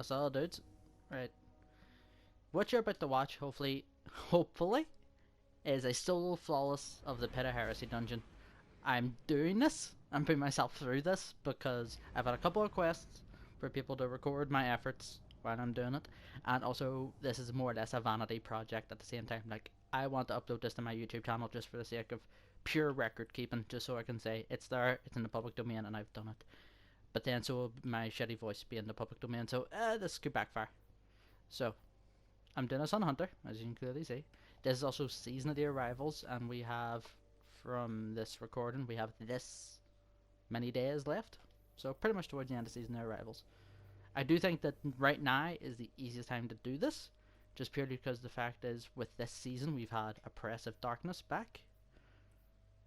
That's all, dudes. Right. What you're about to watch, hopefully, is a solo flawless of the Pit of Heresy dungeon. I'm doing this. I'm putting myself through this because I've had a couple of requests for people to record my efforts while I'm doing it, and also this is more or less a vanity project at the same time. Like, I want to upload this to my YouTube channel just for the sake of pure record keeping, just so I can say it's there, it's in the public domain, and I've done it. But then so will my shitty voice be in the public domain, so this could backfire. So I'm doing this on Hunter, as you can clearly see. This is also Season of the Arrivals, and we have, from this recording, we have this many days left. So pretty much towards the end of Season of the Arrivals. I do think that right now is the easiest time to do this, just purely because the fact is, with this season, we've had Oppressive Darkness back,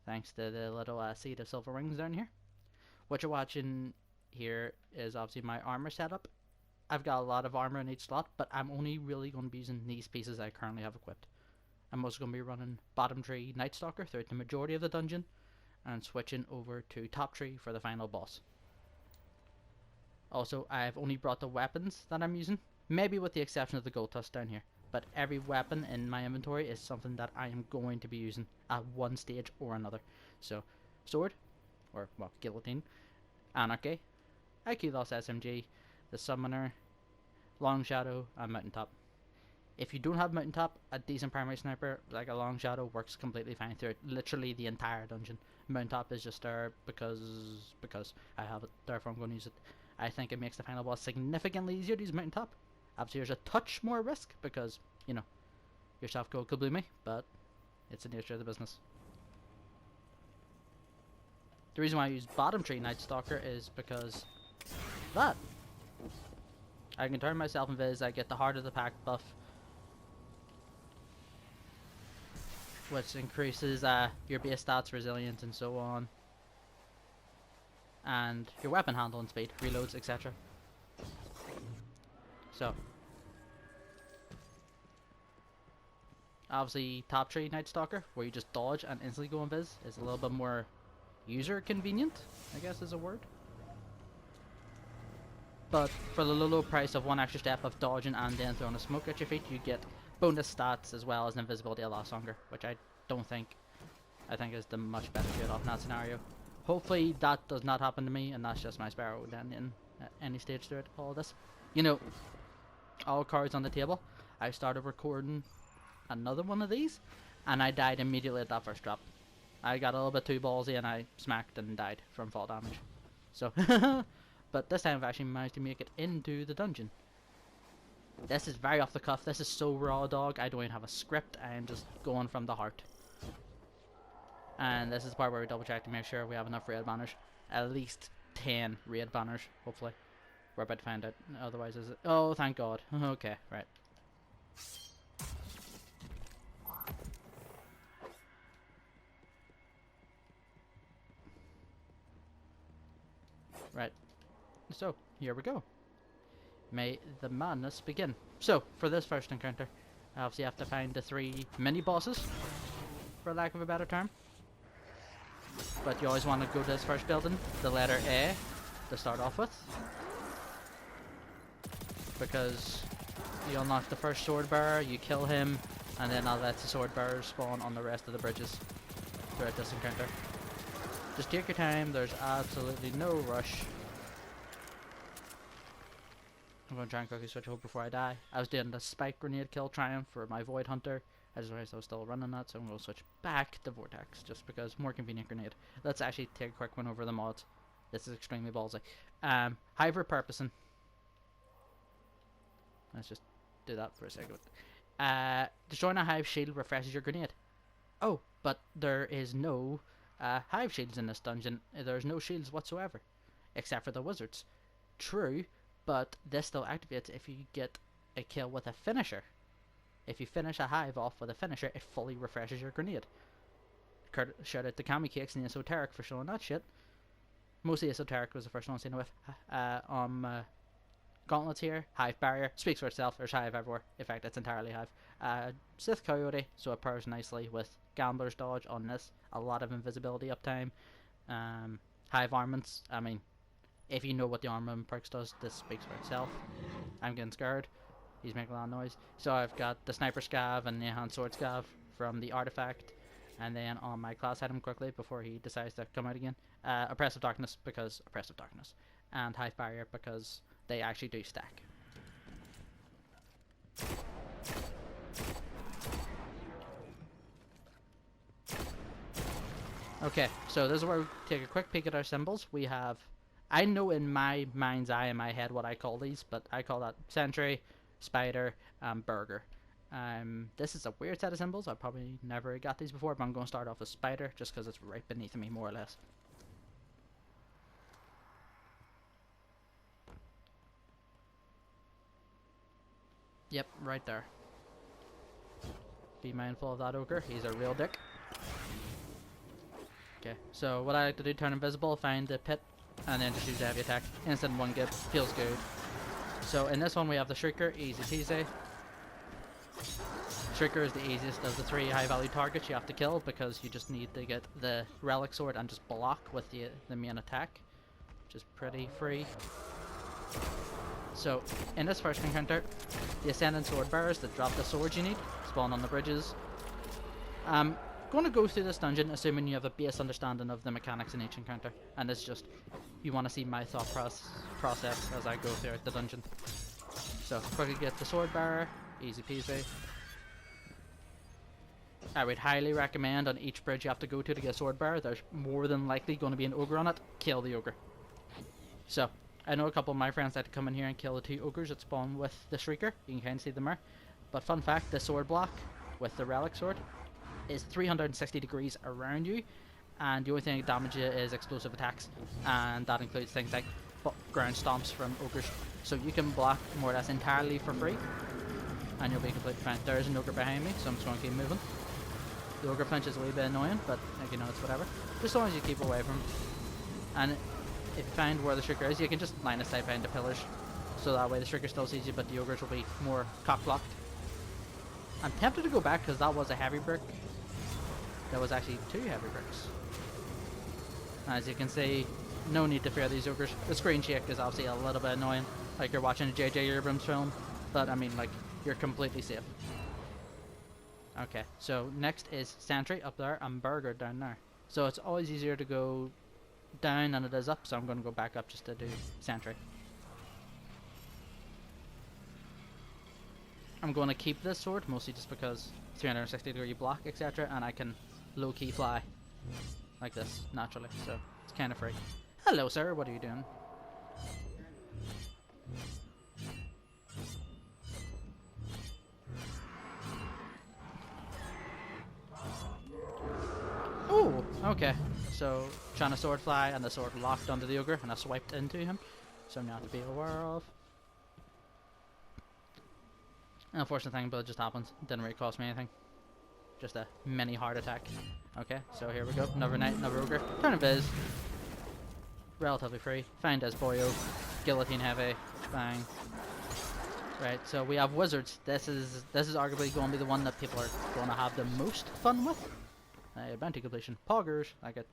thanks to the little Seed of Silver Rings down here. What you're watching here is obviously my armor setup. I've got a lot of armor in each slot, but I'm only really going to be using these pieces I currently have equipped. I'm also going to be running bottom tree Night Stalker throughout the majority of the dungeon, and switching over to top tree for the final boss. Also, I've only brought the weapons that I'm using, maybe with the exception of the gold tusk down here, but every weapon in my inventory is something that I am going to be using at one stage or another. So, sword, or well, guillotine, anarchy, IQ loss SMG, the summoner, long shadow, and mountaintop. If you don't have mountaintop, a decent primary sniper like a long shadow works completely fine through literally the entire dungeon. Mountaintop is just there because I have it, therefore I'm going to use it. I think it makes the final boss significantly easier to use mountaintop. Obviously there's a touch more risk because, you know, your soft code could blew me, but it's the nature of the business. The reason why I use bottom tree Night Stalker is because that I can turn myself invis, I get the heart of the pack buff, which increases your base stats, resilience, and so on, and your weapon handling speed, reloads, etc. So, obviously, top tree Night Stalker, where you just dodge and instantly go invis, is a little bit more user convenient, I guess is a word. But for the low price of one extra step of dodging and then throwing a smoke at your feet, you get bonus stats as well as an invisibility a lot longer, which I think is the much better trade-off in that scenario. Hopefully that does not happen to me, and that's just my Sparrow then in any stage throughout all this. You know, all cards on the table. I started recording another one of these, and I died immediately at that first drop. I got a little bit too ballsy and I smacked and died from fall damage. So, but this time I've actually managed to make it into the dungeon. This is very off the cuff. This is so raw dog. I don't even have a script. I am just going from the heart. And this is the part where we double check to make sure we have enough raid banners. At least 10 raid banners, hopefully. We're about to find out. Otherwise, is it? Oh, thank God. Okay, right. Right. So, here we go. May the madness begin. So, for this first encounter, I obviously have to find the 3 mini-bosses, for lack of a better term. But you always want to go to this first building, the letter A, to start off with. Because you unlock the first sword bearer, you kill him, and then I'll let the sword bearers spawn on the rest of the bridges throughout this encounter. Just take your time, there's absolutely no rush. I'm going to try and quickly switch over before I die. I was doing the spike grenade kill triumph for my Void Hunter. I just realized I was still running that, so I'm going to switch back to Vortex, just because more convenient grenade. Let's actually take a quick one over the mods. This is extremely ballsy. Hive repurposing. Let's just do that for a second. Destroying a Hive shield refreshes your grenade. Oh, but there is no Hive shields in this dungeon. There's no shields whatsoever, except for the wizards. True, but this still activates if you get a kill with a finisher. If you finish a Hive off with a finisher, it fully refreshes your grenade. Shout out to Kami Cakes and the Esoteric for showing that shit. Mostly Esoteric was the first one I've seen it with. Gauntlets here, Hive Barrier, speaks for itself, there's Hive everywhere. In fact, it's entirely Hive. Sith Coyote, so it pairs nicely with Gambler's Dodge on this. A lot of invisibility uptime. Hive Armaments, I mean, If you know what the armament perks does, this speaks for itself. I'm getting scared. He's making a lot of noise. So I've got the sniper scav and the enhanced sword scav from the artifact. And then on my class item quickly before he decides to come out again. Oppressive darkness because oppressive darkness. And hive barrier because they actually do stack. Okay, so this is where we take a quick peek at our symbols. We have, I know in my mind's eye, in my head, what I call these, but I call that sentry, spider, and burger. This is a weird set of symbols. I probably never got these before, but I'm going to start off with spider just because it's right beneath me, more or less. Yep, right there. Be mindful of that ogre. He's a real dick. Okay, so what I like to do, turn invisible, find the pit, and then just use the heavy attack. Instant one gib, feels good. So in this one we have the Shrieker, easy peasy. Shrieker is the easiest of the 3 high value targets you have to kill because you just need to get the relic sword and just block with the main attack, which is pretty free. So in this first encounter, the Ascendant Sword Bearers that drop the swords you need spawn on the bridges. Going to go through this dungeon assuming you have a base understanding of the mechanics in each encounter, and it's just you want to see my thought process as I go through the dungeon. So quickly get the sword bearer, easy peasy. I would highly recommend on each bridge you have to go to get a sword bearer, there's more than likely going to be an ogre on it. Kill the ogre. So I know a couple of my friends like to come in here and kill the 2 ogres that spawn with the Shrieker. You can kind of see them there. But fun fact, the sword block with the relic sword is 360 degrees around you, and the only thing that damages you is explosive attacks, and that includes things like ground stomps from ogres. So you can block more or less entirely for free, and you'll be completely fine. There's an ogre behind me, so I'm just going to keep moving. The ogre flinch is a wee bit annoying, but like, you know, it's whatever. Just as long as you keep away from him. And if you find where the Shrieker is, you can just line of sight behind the pillars, so that way the Shrieker still sees you, but the ogres will be more cock-blocked. I'm tempted to go back because that was a heavy brick. There was actually 2 heavy bricks. As you can see, no need to fear these ogres. The screen shake is obviously a little bit annoying, like you're watching a J.J. Abrams film, but I mean, like, you're completely safe. Okay, so next is Sentry up there and Burger down there. So it's always easier to go down than it is up, so I'm going to go back up just to do Sentry. I'm going to keep this sword, mostly just because 360 degree block, etc., and I can low-key fly like this, naturally, so it's kind of free. Hello, sir, what are you doing? Oh, okay. So, trying to sword fly, and the sword locked onto the ogre, and I swiped into him, so now to be aware of. Unfortunate thing, but it just happens. Didn't really cost me anything. Just a mini heart attack. Okay, so here we go. Another knight, another ogre. Turn of Viz. Relatively free. Find as Boyo. Guillotine heavy. Bang. Right, so we have wizards. This is arguably going to be the one that people are going to have the most fun with. Bounty completion. Poggers. I get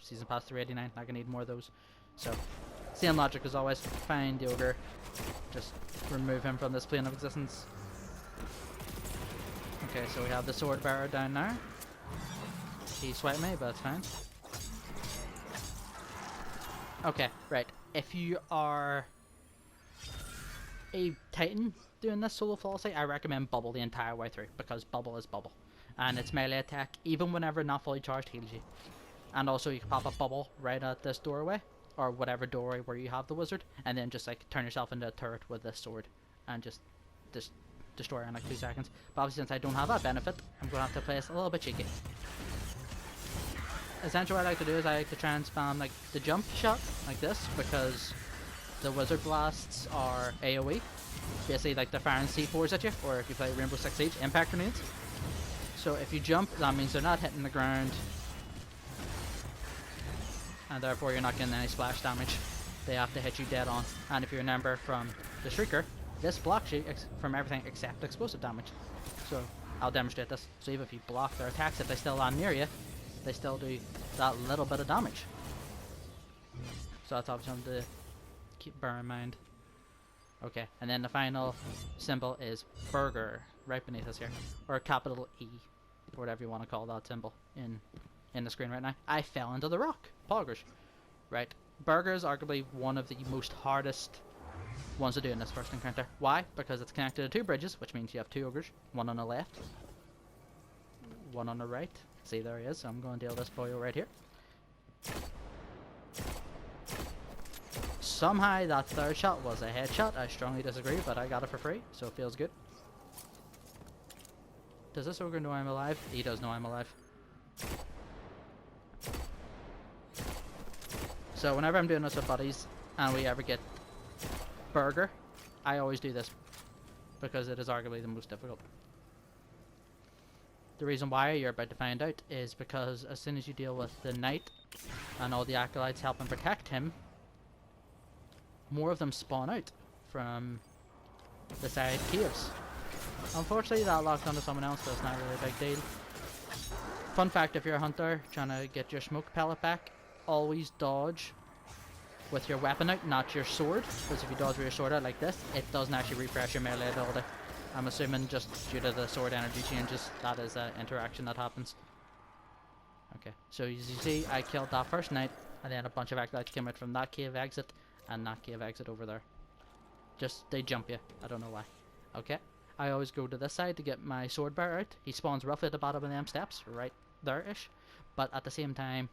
season pass 389. I can need more of those. So, same logic as always. Find the ogre. Just remove him from this plane of existence. Okay, so we have the sword bearer down there. He swiped me, but it's fine. Okay, right. If you are a Titan doing this solo flawlessly, I recommend bubble the entire way through, because bubble is bubble. And its melee attack, even whenever not fully charged, heals you. And also you can pop a bubble right at this doorway, or whatever doorway where you have the wizard, and then just like turn yourself into a turret with this sword, and just destroy her in like 2 seconds. But obviously since I don't have that benefit, I'm going to have to play this a little bit cheeky. Essentially what I like to do is I like to try and spam like the jump shot like this, because the wizard blasts are AoE. Basically like they're firing C4s at you, or if you play Rainbow Six Siege, impact grenades. So if you jump, that means they're not hitting the ground, and therefore you're not getting any splash damage. They have to hit you dead on. And if you remember from the Shrieker, this blocks you from everything except explosive damage. So I'll demonstrate this. So even if you block their attacks, if they still land near you, they still do that little bit of damage. So that's obviously something to bear in mind. Okay, and then the final symbol is burger, right beneath us here. Or capital E, or whatever you want to call that symbol in the screen right now. I fell into the rock. Poggers. Right. Burger is arguably one of the most hardest ones to do in this first encounter. Why? Because it's connected to two bridges, which means you have two ogres. One on the left, one on the right. See, there he is. So I'm going to deal this boyo right here. Somehow that third shot was a headshot. I strongly disagree, but I got it for free, so it feels good. Does this ogre know I'm alive? He does know I'm alive. So whenever I'm doing this with buddies and we ever get burger, I always do this because it is arguably the most difficult. The reason why you're about to find out is because as soon as you deal with the knight and all the acolytes helping protect him, more of them spawn out from the side caves. Unfortunately that locked onto someone else, so it's not really a big deal. Fun fact, if you're a hunter trying to get your smoke pellet back, always dodge with your weapon out, not your sword, because if you dodge with your sword out like this, it doesn't actually refresh your melee ability. I'm assuming just due to the sword energy changes, that is an interaction that happens. Okay, so as you see, I killed that first knight, and then a bunch of acolytes came out from that cave exit, and that cave exit over there. Just, they jump you, I don't know why. Okay, I always go to this side to get my sword bearer out. He spawns roughly at the bottom of them steps, right there-ish, but at the same time,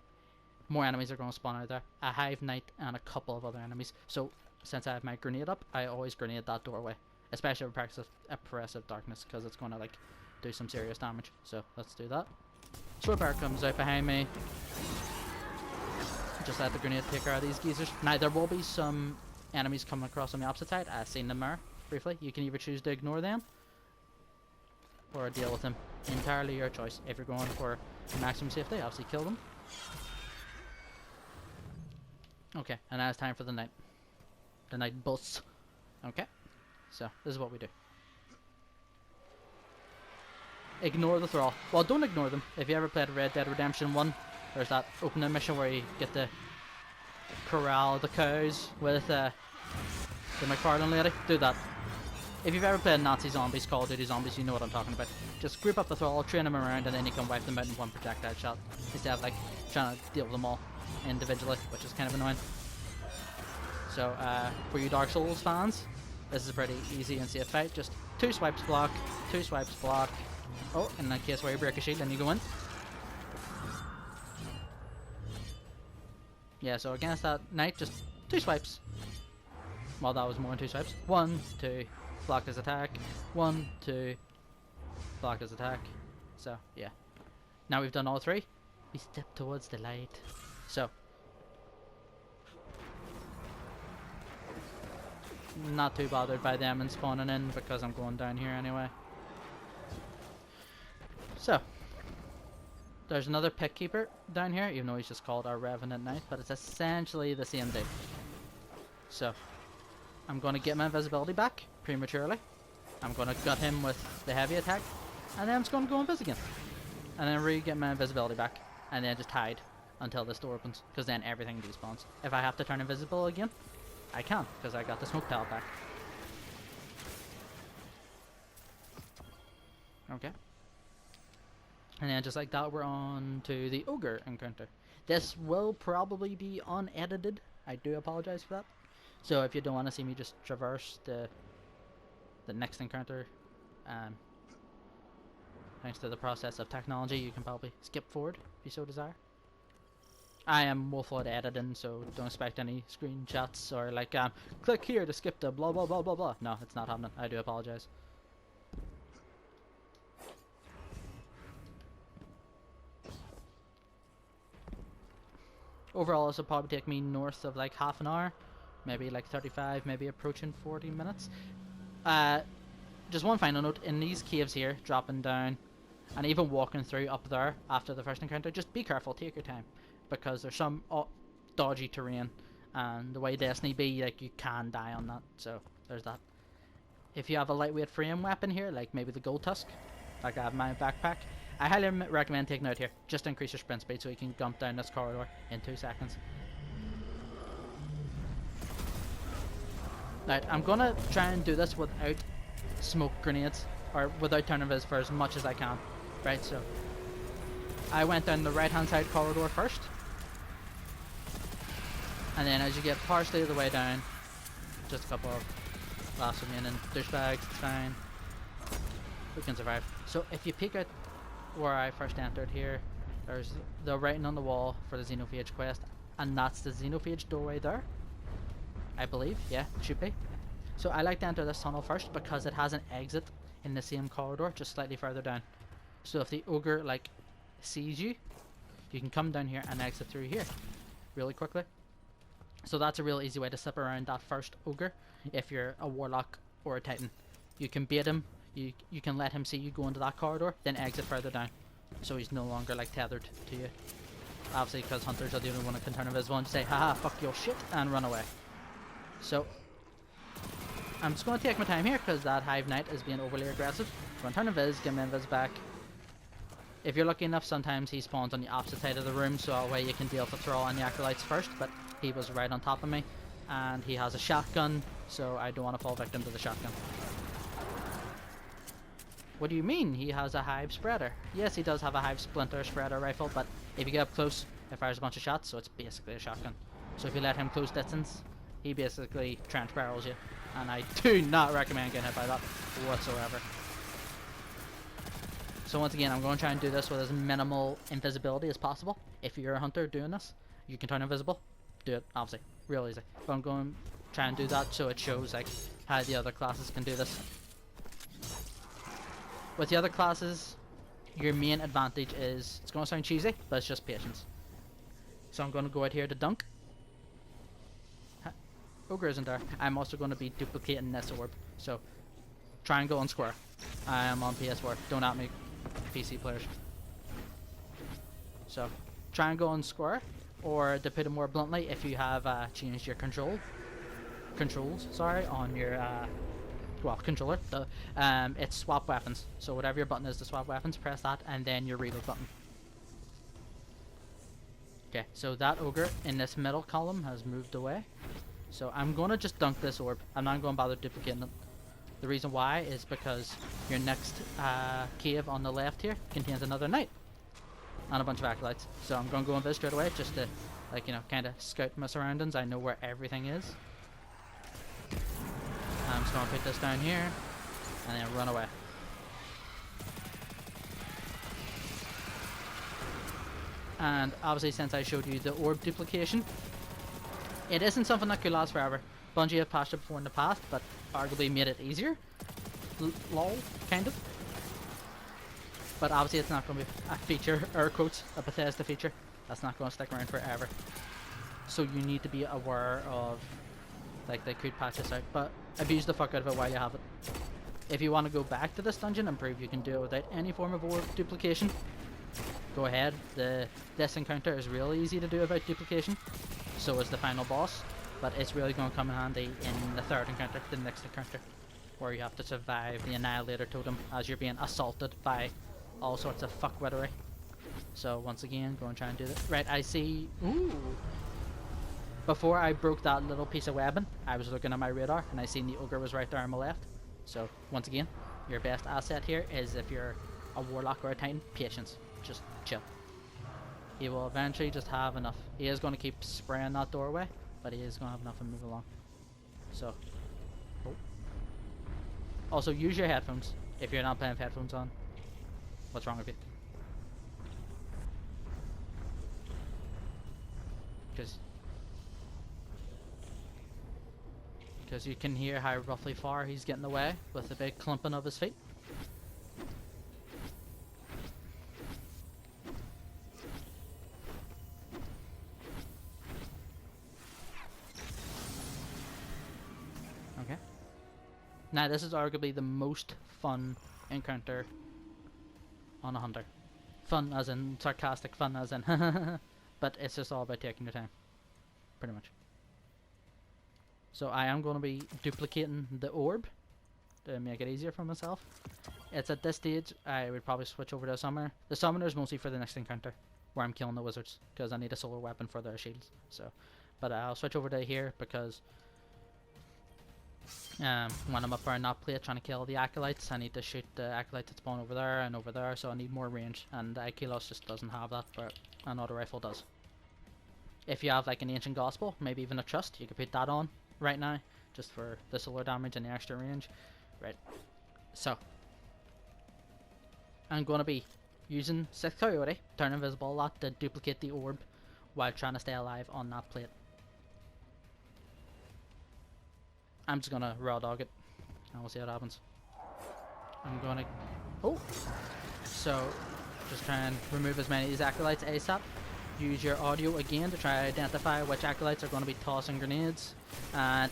more enemies are going to spawn out there. A hive knight and a couple of other enemies. So since I have my grenade up, I always grenade that doorway, especially with oppressive darkness, because it's going to like do some serious damage. So let's do that. Sword bearer comes out behind me. Just let the grenade take care of these geezers. Now there will be some enemies coming across on the opposite side. I've seen them there briefly. You can either choose to ignore them or deal with them. Entirely your choice. If you're going for maximum safety, obviously kill them. Okay, and now it's time for the night. The night bus. Okay, so this is what we do. Ignore the thrall. Well, don't ignore them. If you ever played Red Dead Redemption 1, there's that opening mission where you get to corral the cows with the McFarlane lady. Do that. If you've ever played Nazi Zombies, Call of Duty Zombies, you know what I'm talking about. Just group up the thrall, train them around, and then you can wipe them out in one projectile shot, instead of like trying to deal with them all individually, which is kind of annoying. So for you Dark Souls fans, this is a pretty easy and safe fight. Just 2 swipes block, 2 swipes block. Oh, in that case where you break a shield and you go in. Yeah, so against that knight, just 2 swipes. Well, that was more than 2 swipes. 1, 2, block his attack. 1, 2, block his attack. So yeah. Now we've done all 3. We step towards the light. So not too bothered by them and spawning in because I'm going down here anyway. So there's another pit keeper down here, even though he's just called our Revenant Knight, but it's essentially the same thing. So I'm going to get my invisibility back prematurely. I'm going to gut him with the heavy attack, and then I'm just going to go invis again, and then re-get my invisibility back, and then just hide until this door opens, because then everything despawns. If I have to turn invisible again, I can, because I got the smoke pellet back. Okay. And then just like that, we're on to the ogre encounter. This will probably be unedited. I do apologize for that. So if you don't want to see me just traverse the next encounter, thanks to the process of technology, you can probably skip forward if you so desire. I am woeful at editing, so don't expect any screenshots or like click here to skip the blah blah blah blah blah. No, it's not happening. I do apologize. Overall, this will probably take me north of like half an hour, maybe like 35, maybe approaching 40 minutes. Just one final note, in these caves here, dropping down, and even walking through up there after the first encounter, just be careful, take your time, because there's some dodgy terrain, and the way Destiny be, like, you can die on that, so there's that. If you have a lightweight frame weapon here, like maybe the Gold Tusk, like I have in my backpack, I highly recommend taking it out here, just to increase your sprint speed so you can jump down this corridor in 2 seconds. Right, I'm gonna try and do this without smoke grenades, or without turning vis for as much as I can. Right, so I went down the right hand side corridor first, and then as you get partially the way down, just a couple of last remaining douchebags, it's fine. We can survive. So if you peek out where I first entered here, there's the writing on the wall for the Xenophage quest, and that's the Xenophage doorway there. I believe, yeah, it should be. So I like to enter this tunnel first because it has an exit in the same corridor, just slightly further down. So if the ogre like sees you, you can come down here and exit through here really quickly. So that's a real easy way to slip around that first ogre if you're a warlock or a titan. You can bait him, you can let him see you go into that corridor, then exit further down. So he's no longer like tethered to you. Obviously because hunters are the only one that can turn invisible and say, haha, fuck your shit, and run away. So I'm just going to take my time here because that Hive Knight is being overly aggressive. So I'm turning invis, give my invis back. If you're lucky enough, sometimes he spawns on the opposite side of the room, so that way you can deal with the Thrall and the Acolytes first, but he was right on top of me. And he has a shotgun, so I don't want to fall victim to the shotgun. What do you mean he has a Hive Spreader? Yes, he does have a Hive Splinter Spreader rifle, but if you get up close, it fires a bunch of shots, so it's basically a shotgun. So if you let him close distance, he basically trench barrels you. And I do not recommend getting hit by that whatsoever. So once again, I'm going to try and do this with as minimal invisibility as possible. If you're a hunter doing this, you can turn invisible. Do it, obviously. Real easy. But I'm going to try and do that so it shows like how the other classes can do this. With the other classes, your main advantage is, it's going to sound cheesy, but it's just patience. So I'm going to go out here to dunk. Ogre isn't there. I'm also going to be duplicating this orb. So try and go on square. I am on PS4. Don't at me, PC players. So try and go on square, or to put it more bluntly, if you have changed your controls on your controller, it's swap weapons. So whatever your button is to swap weapons, press that, and then your reload button. Okay, so that ogre in this middle column has moved away. So I'm going to just dunk this orb. I'm not going to bother duplicating it. The reason why is because your next cave on the left here contains another knight and a bunch of acolytes. So I'm going to go in this straight away just to, like, you know, kind of scout my surroundings. I know where everything is. I'm just going to put this down here and then run away. And obviously, since I showed you the orb duplication, it isn't something that could last forever. Bungie have patched it before in the past, but arguably made it easier. Lol, kind of. But obviously it's not going to be a feature, air quotes, a Bethesda feature. That's not going to stick around forever. So you need to be aware of, like, they could patch this out, but abuse the fuck out of it while you have it. If you want to go back to this dungeon and prove you can do it without any form of orb duplication, go ahead. This encounter is really easy to do without duplication. So is the final boss, but it's really going to come in handy in the third encounter, the next encounter, where you have to survive the Annihilator Totem as you're being assaulted by all sorts of fuckwittery. So once again, go and try and do this. Right, I see. Ooh. Before I broke that little piece of webbing, I was looking at my radar and I seen the ogre was right there on my left. So once again, your best asset here is, if you're a warlock or a titan, patience. Just chill. He will eventually just have enough. He is going to keep spraying that doorway, but he is going to have enough and move along. So, oh. Also use your headphones if you're not playing with headphones on. What's wrong with you? Because you can hear how roughly far he's getting away with the big clumping of his feet. Okay. Now this is arguably the most fun encounter on a hunter. Fun as in sarcastic fun as in but it's just all about taking your time. Pretty much. So I am going to be duplicating the orb to make it easier for myself. It's at this stage I would probably switch over to a summoner. The summoner is mostly for the next encounter, where I'm killing the wizards, because I need a solar weapon for their shields. So, but I'll switch over to here because When I'm up around that plate trying to kill the acolytes, I need to shoot the acolyte that spawn over there and over there, so I need more range, and Akilos just doesn't have that, but an auto rifle does. If you have like an ancient gospel, maybe even a trust, you could put that on right now, just for the solar damage and the extra range. Right, so I'm going to be using 6 Coyote, turn invisible a lot to duplicate the orb while trying to stay alive on that plate. I'm just going to raw dog it and we'll see what happens. I'm going to... Oh! So, just try and remove as many of these acolytes ASAP. Use your audio again to try to identify which acolytes are going to be tossing grenades. And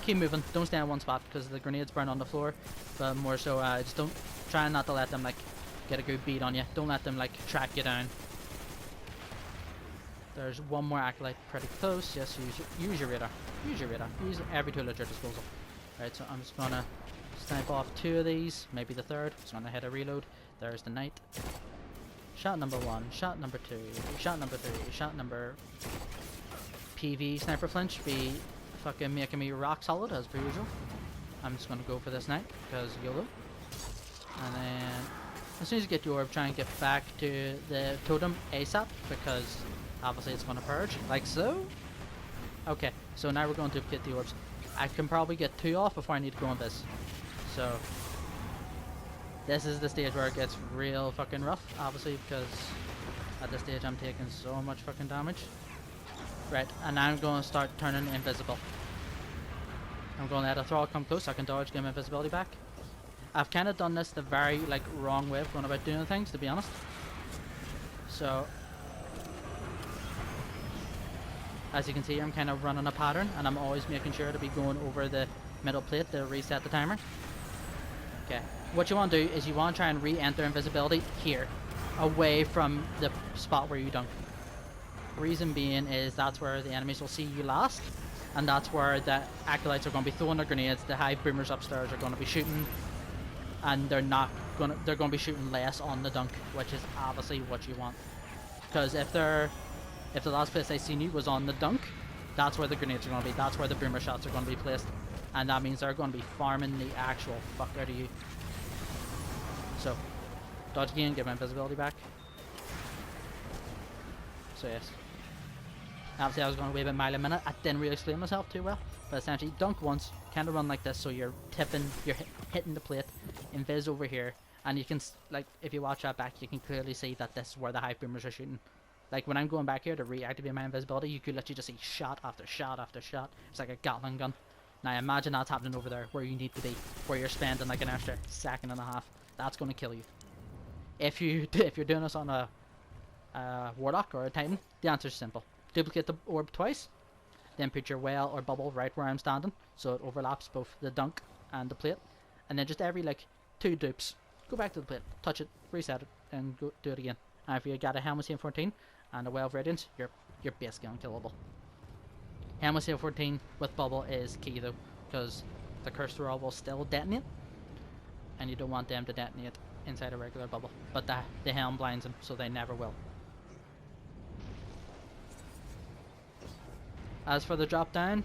keep moving. Don't stay in one spot because the grenades burn on the floor. But more so, just don't... Try not to let them, like, get a good beat on you. Don't let them, like, track you down. There's one more acolyte pretty close. Yes, use your radar. Use your radar. Use every tool at your disposal. Right, so I'm just gonna snipe off 2 of these, maybe the 3rd. Just gonna hit a reload. There's the knight. Shot number 1, shot number 2, shot number 3, shot number... PV sniper flinch be fucking making me rock solid as per usual. I'm just gonna go for this knight because YOLO. And then as soon as you get your orb, try and get back to the totem ASAP because obviously it's going to purge, like so. Okay, so now we're going to duplicate the orbs. I can probably get 2 off before I need to go on this. So, this is the stage where it gets real fucking rough, obviously, because at this stage I'm taking so much fucking damage. Right, and now I'm going to start turning invisible. I'm going to let a thrall come close so I can dodge, get my invisibility back. I've kind of done this the very, like, wrong way of going about doing things, to be honest. So, as you can see, I'm kind of running a pattern, and I'm always making sure to be going over the middle plate to reset the timer. Okay, what you want to do is you want to try and re-enter invisibility here, away from the spot where you dunk. Reason being is that's where the enemies will see you last, and that's where the acolytes are going to be throwing their grenades, the hive boomers upstairs are going to be shooting, and they're going to be shooting less on the dunk, which is obviously what you want. Because if the last place they seen you was on the dunk, that's where the grenades are going to be, that's where the boomer shots are going to be placed, and that means they're going to be farming the actual fuck out of you. So, dodge again, get my invisibility back. So yes. Obviously I was going a wee bit mile a minute, I didn't really explain myself too well, but essentially dunk once, kind of run like this, so you're tipping, you're hitting the plate, invis over here, and you can, like, if you watch that back, you can clearly see that this is where the hive boomers are shooting. Like, when I'm going back here to reactivate my invisibility, you could literally just see shot after shot after shot. It's like a Gatling gun. Now imagine that's happening over there, where you need to be, where you're spending like an extra 1.5 seconds. That's going to kill you. If you're doing this on a Warlock or a Titan, the answer is simple. Duplicate the orb twice, then put your well or bubble right where I'm standing, so it overlaps both the dunk and the plate, and then just every like 2 dupes, go back to the plate, touch it, reset it, and go do it again. And if you got a Helmet 14 and a Well of Radiance, you're basically unkillable. Helmet 14 with bubble is key though, because the Cursed Thrall will still detonate, and you don't want them to detonate inside a regular bubble, but the helm blinds them, so they never will. As for the drop down,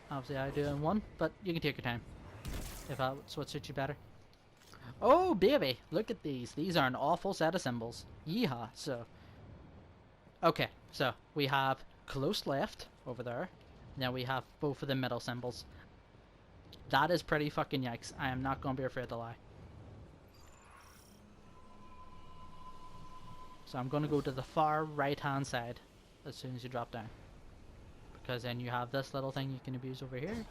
obviously I do in 1, but you can take your time if that's what suits you better. Oh baby, look at these. These are an awful set of symbols. Yeehaw. So, okay, so we have close left over there. Now we have both of the middle symbols. That is pretty fucking yikes. I am not going to be afraid to lie. So I'm going to go to the far right hand side as soon as you drop down, because then you have this little thing you can abuse over here.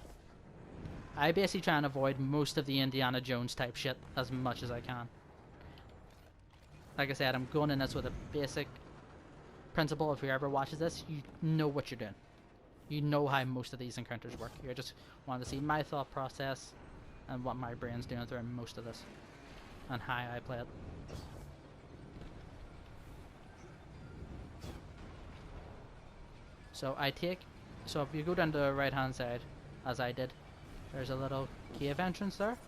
I basically try and avoid most of the Indiana Jones type shit as much as I can. Like I said, I'm going in this with a basic principle. If whoever watches this, you know what you're doing. You know how most of these encounters work. You just want to see my thought process and what my brain's doing through most of this, and how I play it. So if you go down to the right hand side, as I did, there's a little cave entrance there.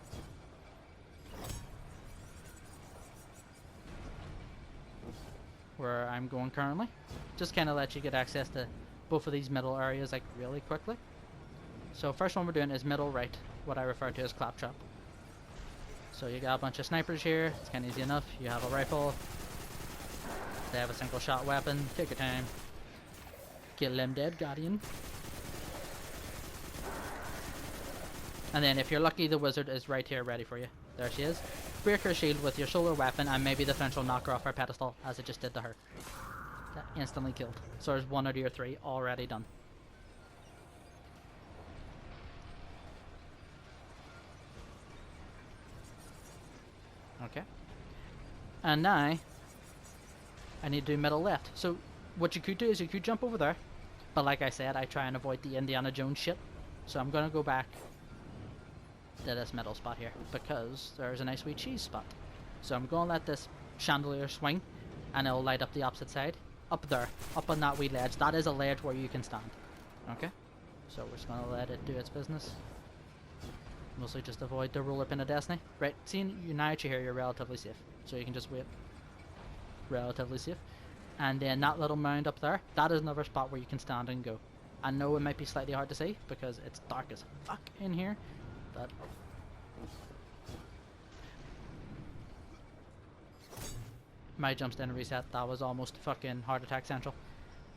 Where I'm going currently. Just kind of let you get access to both of these middle areas like really quickly. So first one we're doing is middle right, what I refer to as claptrap. So you got a bunch of snipers here. It's kind of easy enough. You have a rifle. They have a single shot weapon. Take your time. Kill them dead, Guardian. And then if you're lucky, the wizard is right here ready for you. There she is. Break her shield with your solar weapon and maybe the French will knock her off her pedestal as it just did to her. That instantly killed. So there's 1 out of your 3 already done. Okay. And now I need to do middle left. So what you could do is you could jump over there. But like I said, I try and avoid the Indiana Jones shit. So I'm going to go back to this middle spot here because there's a nice wee cheese spot. So I'm going to let this chandelier swing and it'll light up the opposite side. Up there, up on that wee ledge. That is a ledge where you can stand. Okay? So we're just going to let it do its business. Mostly just avoid the roller pin of destiny. Right, seeing you now that you're here, you're relatively safe. So you can just wait. Relatively safe. And then that little mound up there, that is another spot where you can stand and go. I know it might be slightly hard to see because it's dark as fuck in here, but my jumps didn't reset. That was almost fucking heart attack central.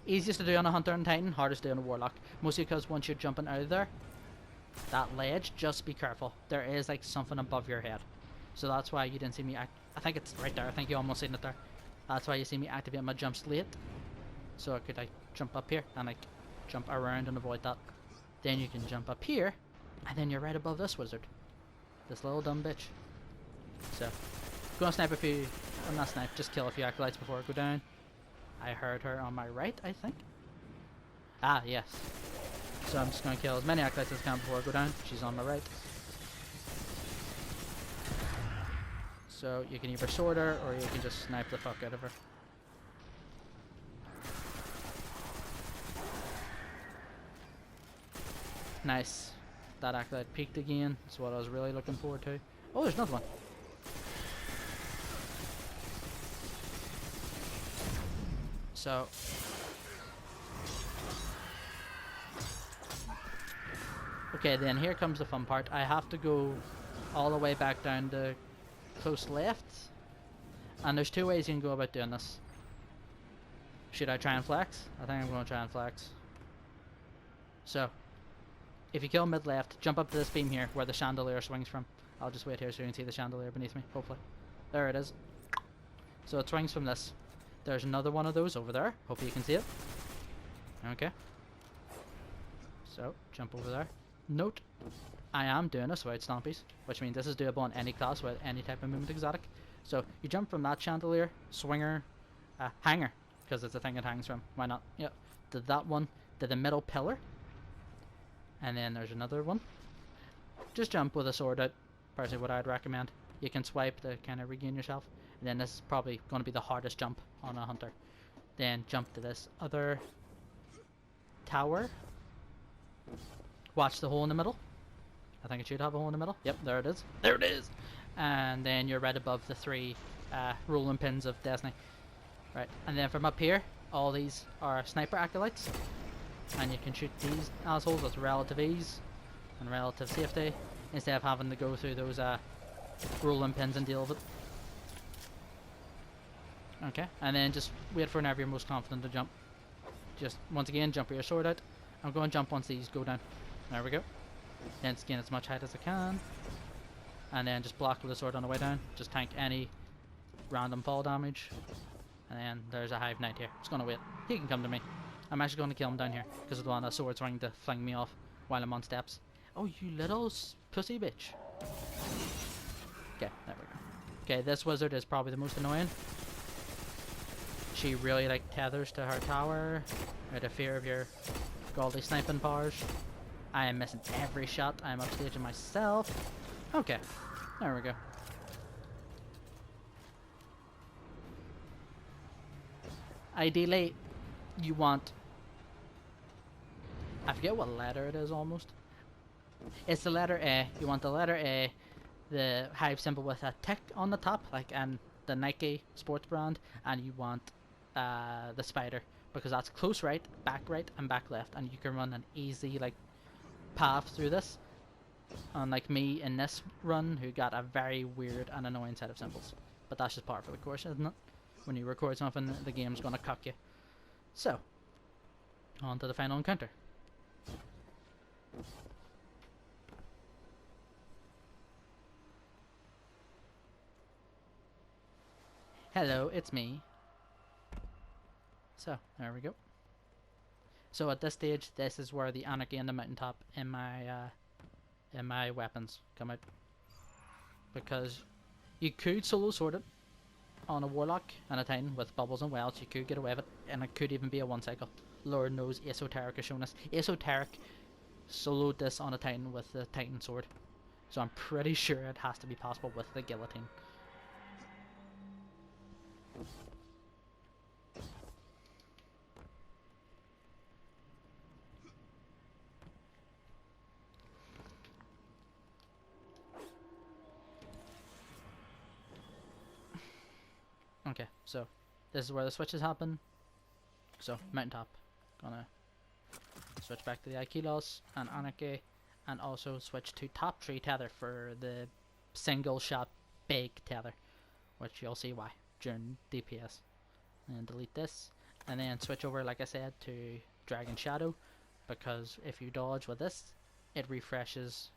Easiest to do on a hunter and titan, hardest to do on a warlock. Mostly because once you're jumping out of there, that ledge, just be careful. There is like something above your head. So that's why you didn't see me I think it's right there. I think you almost seen it there. That's why you see me activate my jumps late. So I could like jump up here and like jump around and avoid that. Then you can jump up here and then you're right above this wizard. This little dumb bitch. So go and snipe a few, well, not snipe, just kill a few acolytes before I go down. I heard her on my right, I think. Ah, yes. So I'm just going to kill as many acolytes as I can before I go down. She's on my right. So you can either sword her or you can just snipe the fuck out of her. Nice. That acolyte peaked again. That's what I was really looking forward to. Oh, there's another one. So okay, then here comes the fun part. I have to go all the way back down to close left. And there's 2 ways you can go about doing this. Should I try and flex? I think I'm going to try and flex. So, if you kill mid left, jump up to this beam here where the chandelier swings from. I'll just wait here so you can see the chandelier beneath me, hopefully. There it is. So it swings from this. There's another one of those over there. Hopefully you can see it. Okay. So, jump over there. Note, I am doing this without stompies, which means this is doable on any class with any type of movement exotic. So, you jump from that chandelier, swinger, hanger, because it's a thing it hangs from. Why not? Yep. To that one, to the middle pillar. And then there's another one. Just jump with a sword out. Personally, what I'd recommend. You can swipe to kind of regain yourself. And then this is probably going to be the hardest jump on a hunter. Then jump to this other tower. Watch the hole in the middle. I think it should have a hole in the middle. Yep, there it is. There it is! And then you're right above the 3 rolling pins of Destiny. Right, and then from up here, all these are sniper acolytes. And you can shoot these assholes with relative ease and relative safety instead of having to go through those rolling pins and deal with it. Okay, and then just wait for whenever you're most confident to jump. Just, once again, jump with your sword out. I'm going to jump once these go down. There we go. Then gain as much height as I can. And then just block with the sword on the way down. Just tank any random fall damage. And then there's a Hive Knight here. Just going to wait. He can come to me. I'm actually going to kill him down here because I don't want a sword swing to fling me off while I'm on steps. Oh, you little pussy bitch. Okay, there we go. Okay, this wizard is probably the most annoying. She really like tethers to her tower out of fear of your godly sniping powers. I am missing every shot. I am upstaging myself. Okay, there we go. Ideally, you want, I forget what letter it is almost. It's the letter A. You want the letter A, the hive symbol with a tick on the top, like and the Nike sports brand, and you want the spider because that's close right, and back left, and you can run an easy like path through this. Unlike me in this run, who got a very weird and annoying set of symbols. But that's just part of the course, isn't it? When you record something, the game's gonna cuck you. So, on to the final encounter. Hello, it's me. So, there we go. So at this stage, this is where the anarchy and the mountaintop in my weapons come out. Because you could solo sword it on a warlock and a titan with bubbles and wells. You could get away with it, and it could even be a one cycle. Lord knows Esoteric has shown us. Esoteric soloed this on a titan with the titan sword. So I'm pretty sure it has to be possible with the guillotine. Okay, so this is where the switches happen. So mountaintop, gonna switch back to the Aikilos and Anarchy, and also switch to top tree tether for the single shot big tether, which you'll see why during DPS. And delete this, and then switch over, like I said, to Dragon Shadow, because if you dodge with this, it refreshes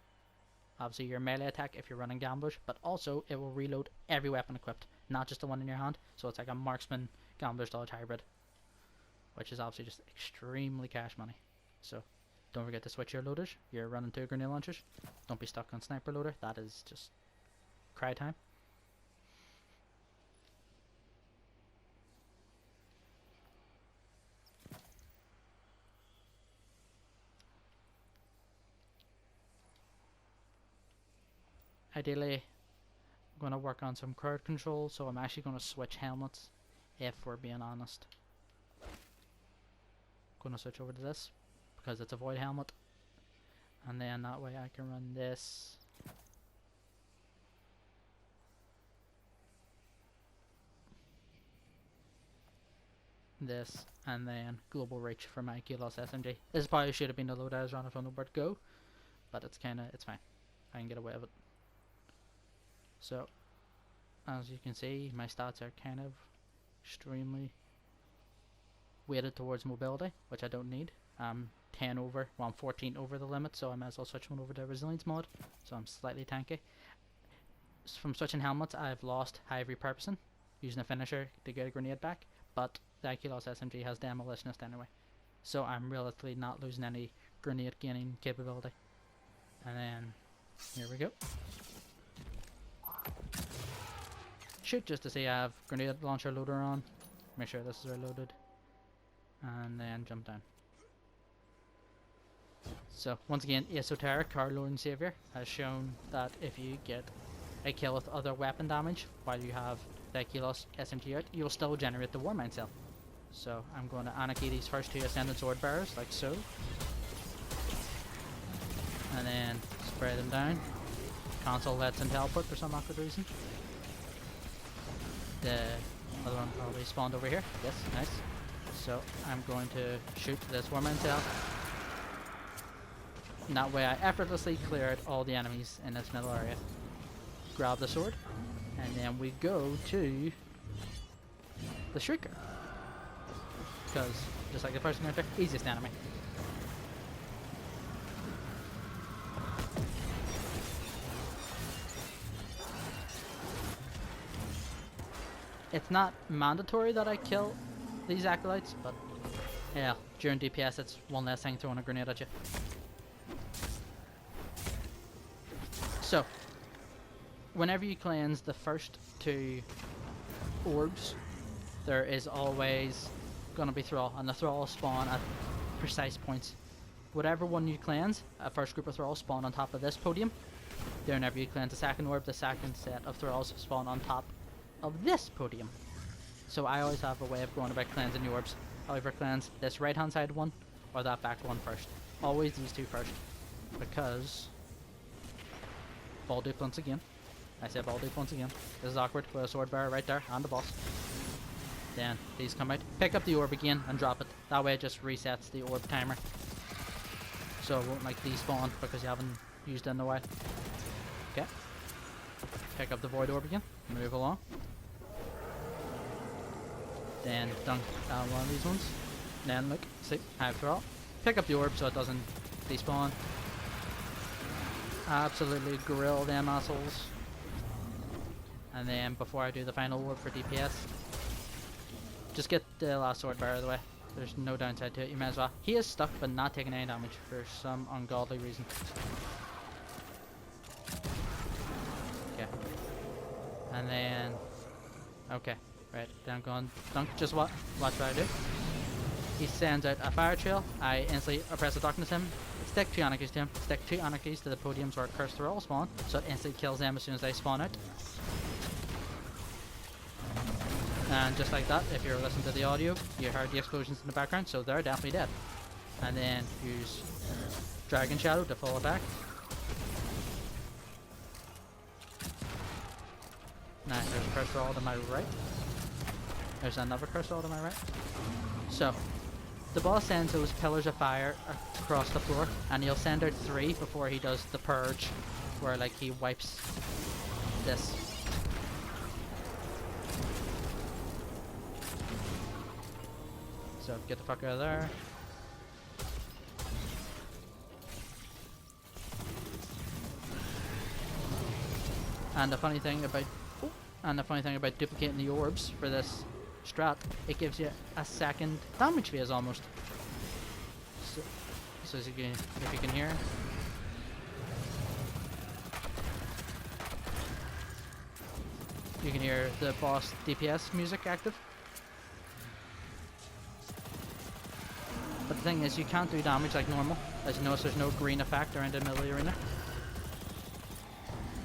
obviously your melee attack if you're running gamblers, but also it will reload every weapon equipped, not just the one in your hand. So it's like a marksman gambler's dodge hybrid, which is obviously just extremely cash money. So don't forget to switch your loaders. You're running 2 grenade launchers. Don't be stuck on sniper loader. That is just cry time. Ideally, I'm going to work on some crowd control, so I'm actually going to switch helmets, if we're being honest. Going to switch over to this, because it's a void helmet, and then that way I can run this. This, and then global reach for my Kilos SMG. This probably should have been the load I was running from the word go, but it's fine. I can get away with it. So, as you can see, my stats are kind of extremely weighted towards mobility, which I don't need. I'm 10 over, well I'm 14 over the limit, so I might as well switch one over to resilience mod, so I'm slightly tanky. From switching helmets, I've lost high repurposing, using a finisher to get a grenade back, but the Aikilos SMG has demolitionist anyway, so I'm relatively not losing any grenade gaining capability. And then, here we go. Shoot just to see I have grenade launcher loader on. Make sure this is reloaded. And then jump down. So once again, Esoteric, our Lord and Savior, has shown that if you get a kill with other weapon damage while you have the Aikilos SMG out, you'll still generate the Warmind cell. So I'm going to anarchy these first 2 Ascendant Sword Bearers, like so. And then spray them down. Console lets in teleport for some awkward reason. The other one probably spawned over here. Yes, nice. So I'm going to shoot this Warmind cell. And that way I effortlessly cleared all the enemies in this middle area. Grab the sword, and then we go to the Shrieker. Because, just like the first encounter, easiest enemy. It's not mandatory that I kill these acolytes, but yeah, during DPS it's one less thing throwing a grenade at you. So, whenever you cleanse the first 2 orbs, there is always going to be thrall, and the thrall spawn at precise points. Whatever one you cleanse, a first group of thralls spawn on top of this podium. Then whenever you cleanse the second orb, the second set of thralls spawn on top of this podium. So I always have a way of going about cleansing the orbs. I'll either cleanse this right hand side one or that back one first. Always these 2 first, because ball dupe once again. I say ball dupe once again. This is awkward with a sword bearer right there and the boss. Then these come out, pick up the orb again and drop it. That way it just resets the orb timer. So so it won't like despawn because you haven't used it in a while. Okay. Pick up the void orb again. Move along. Then dunk down one of these ones. Then look, see, high throw. Pick up the orb so it doesn't despawn. Absolutely grill them assholes. And then before I do the final orb for DPS, just get the last sword bearer out of the way. There's no downside to it, you may as well. He is stuck but not taking any damage for some ungodly reason. Okay. And then, okay, right, then I'm going dunk, just watch what I do. He sends out a fire trail, I instantly oppress the darkness him, stick 2 anarchies to him, stick 2 anarchies to the podiums where cursed all spawn, so it instantly kills them as soon as they spawn out. And just like that, if you're listening to the audio, you heard the explosions in the background, so they're definitely dead. And then use Dragon Shadow to pull it back. Nice, there's a cursor all to my right. There's another cursor all to my right. So, the boss sends those pillars of fire across the floor, and he'll send out 3 before he does the purge, where like he wipes this. So get the fuck out of there. And the funny thing about duplicating the orbs for this strat, it gives you a second damage phase almost. So as you can, if you can hear, you can hear the boss DPS music active. But the thing is, you can't do damage like normal. As you notice, there's no green effect around the middle of the arena.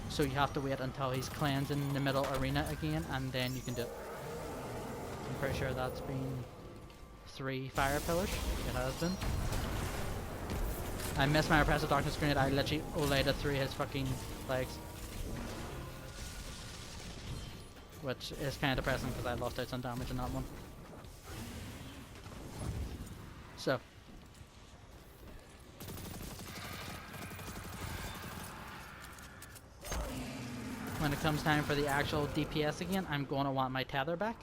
So you have to wait until he's cleansing the middle arena again, and then you can do it. I'm pretty sure that's been 3 fire pillars. It has been. I missed my oppressive darkness grenade. I literally olayed it through his fucking legs. Which is kind of depressing because I lost out some damage in that one. So, when it comes time for the actual DPS again, I'm going to want my tether back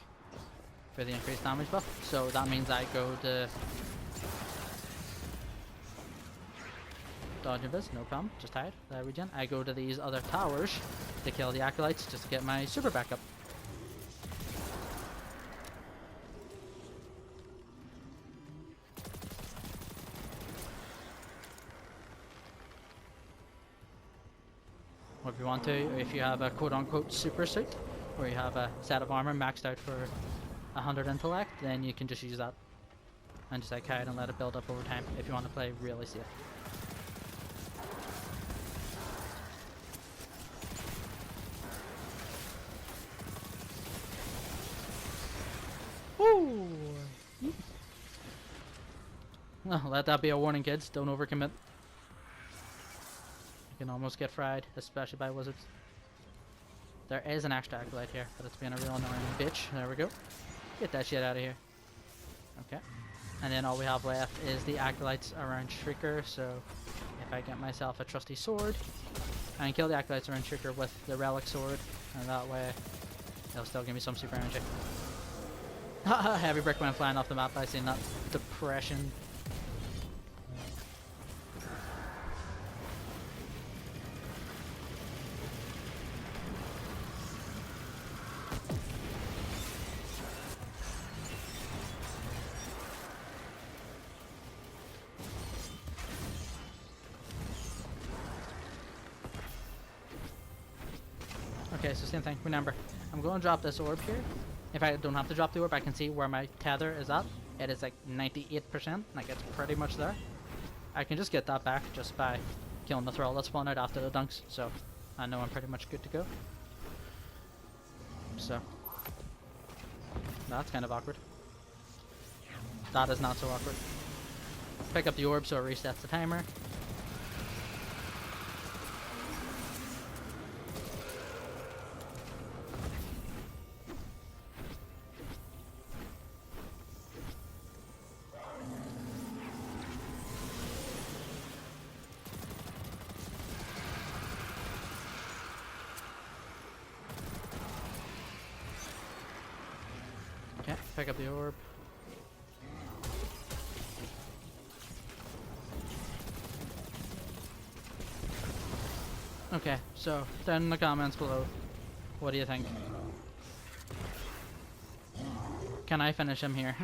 for the increased damage buff. So that means I go to Dungeon Pit, no problem, just tired, regen. I go to these other towers to kill the acolytes just to get my super back up. Or if you want to, if you have a quote-unquote super suit, or you have a set of armor maxed out for 100 intellect, then you can just use that and just like hide and let it build up over time if you want to play really safe. Woo! Well, let that be a warning, kids. Don't overcommit. You can almost get fried, especially by wizards. There is an extra acolyte here, but it's being a real annoying bitch. There we go. Get that shit out of here. Okay. And then all we have left is the acolytes around Shrieker, so if I get myself a trusty sword, I can kill the acolytes around Shrieker with the relic sword, and that way it'll still give me some super energy. Haha, heavy brick went flying off the map. I seen that. Depression. Okay, so same thing. Remember, I'm going to drop this orb here. If I don't have to drop the orb, I can see where my tether is at. It is like 98%, like it's pretty much there. I can just get that back just by killing the thrall that spawned out after the dunks, so I know I'm pretty much good to go. So, that's kind of awkward. That is not so awkward. Pick up the orb so it resets the timer. Okay, pick up the orb. Okay, so down in the comments below, what do you think? Can I finish him here?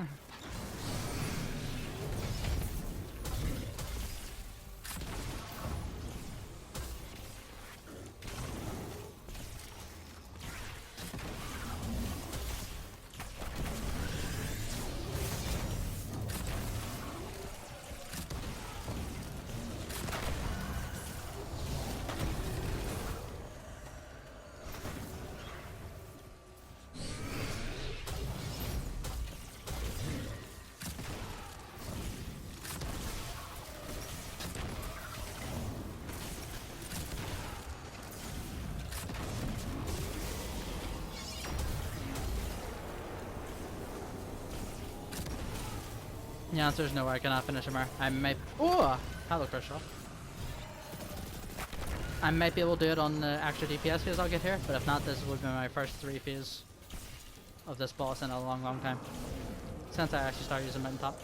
The answer is no, I cannot finish him here. I might. Oh! Hello, Crystal. I might be able to do it on the extra DPS phase I'll get here, but if not, this would be my first 3 phase of this boss in a long, long time. Since I actually started using Mountain Top.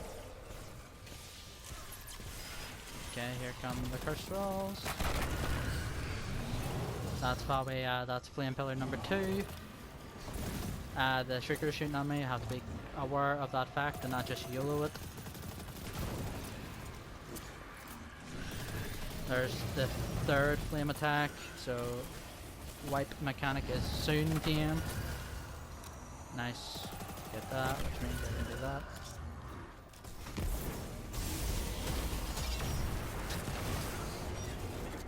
Okay, here come the curse rolls. That's probably, that's flame pillar number 2. The Shrieker is shooting at me, I have to be aware of that fact and not just YOLO it. There's the 3rd flame attack, so white mechanic is soon TM. Nice. Get that, which means I can do that.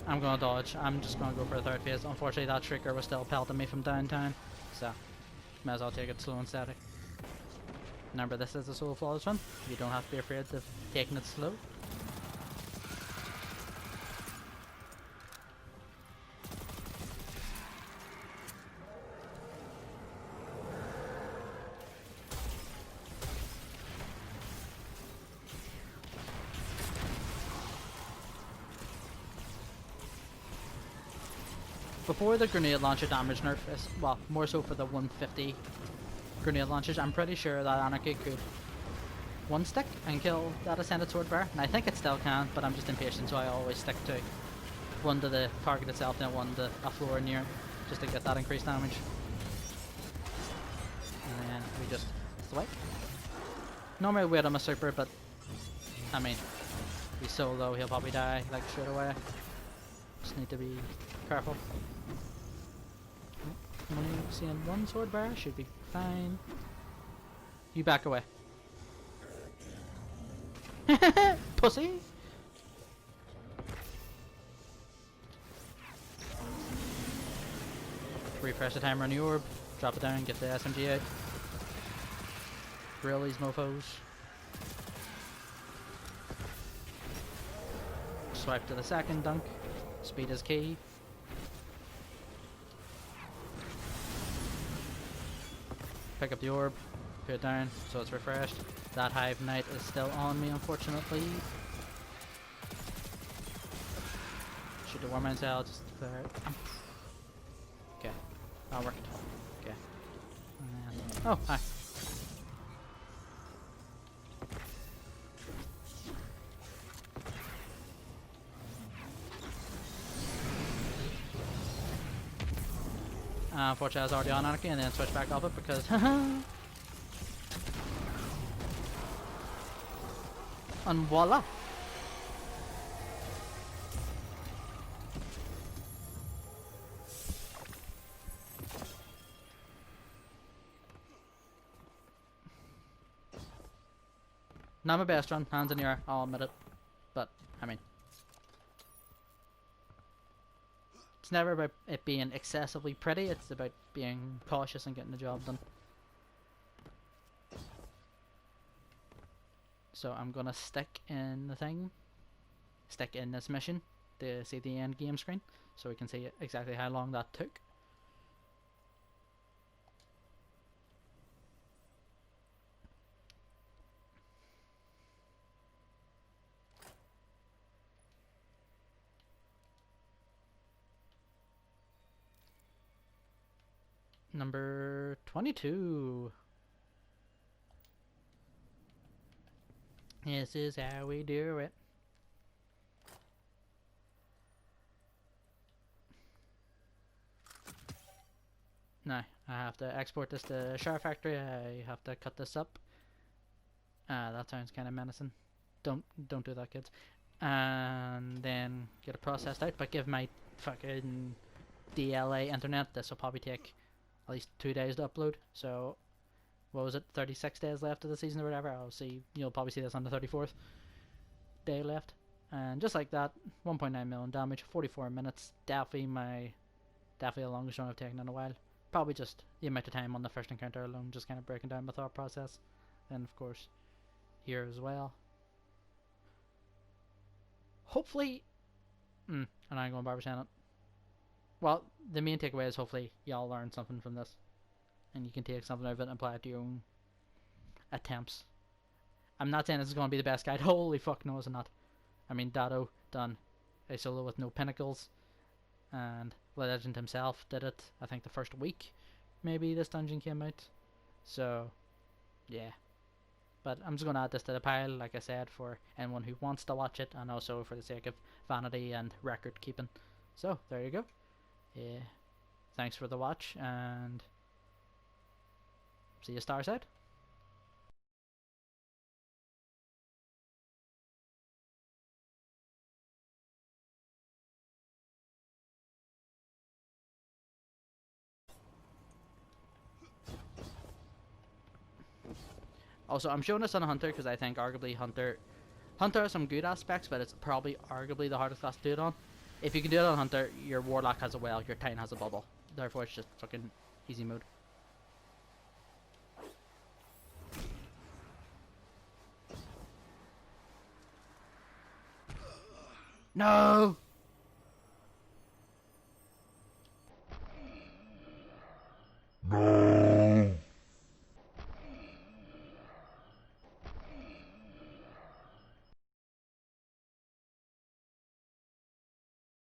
I'm gonna dodge. I'm just gonna go for a 3rd phase. Unfortunately, that Shrieker was still pelting me from downtown, so might as well take it slow and steady. Remember, this is a solo flawless run. You don't have to be afraid of taking it slow. Before the grenade launcher damage nerf is, well, more so for the 150 grenade launchers, I'm pretty sure that Anarchy could one stick and kill that Ascended Sword Bearer, and I think it still can, but I'm just impatient, so I always stick to one to the target itself and one to a floor near, just to get that increased damage. And then we just swipe. Normally I wait on my super, but I mean, he's so low he'll probably die like straight away. Just need to be careful. I'm only seeing one sword bearer, should be fine. You back away. Pussy! Refresh the timer on the orb, drop it down, get the SMG out. Grill these mofos. Swipe to the 2nd dunk. Speed is key. Pick up the orb, put it down so it's refreshed. That Hive Knight is still on me, unfortunately. Shoot the Warmine cell, just there. Okay, that worked. Okay. Oh, hi. Unfortunately I was already on Anarchy and then switched back off it because and voila! Not my best run, hands in the air, I'll admit it. But, I mean, it's never about it being excessively pretty, it's about being cautious and getting the job done. So I'm gonna stick in the thing, stick in this mission to see the end game screen, so we can see exactly how long that took. Number 22. This is how we do it. Now, I have to export this to Shard Factory. I have to cut this up. That sounds kind of menacing. Don't do that, kids. And then get it processed out. But give my fucking DLA internet, this will probably take at least 2 days to upload. So, what was it? 36 days left of the season or whatever. You'll probably see this on the 34th day left. And just like that, 1.9 million damage, 44 minutes. Definitely the longest run I've taken in a while. Probably just the amount of time on the first encounter alone, just kind of breaking down my thought process. And of course, here as well. Hopefully, and I'm going Barbara saying it. Well, the main takeaway is hopefully y'all learn something from this, and you can take something out of it and apply it to your own attempts. I'm not saying this is going to be the best guide. Holy fuck, no, it's not. I mean, Dado done a solo with no pinnacles, and Legend himself did it, I think the first week maybe this dungeon came out. So yeah, but I'm just going to add this to the pile, like I said, for anyone who wants to watch it, and also for the sake of vanity and record keeping. So there you go. Yeah, thanks for the watch, and see you Starside. Also, I'm showing this on Hunter because I think arguably Hunter has some good aspects, but it's probably arguably the hardest class to do it on. If you can do it on Hunter, your Warlock has a well, your Titan has a bubble. Therefore, it's just fucking easy mode. No!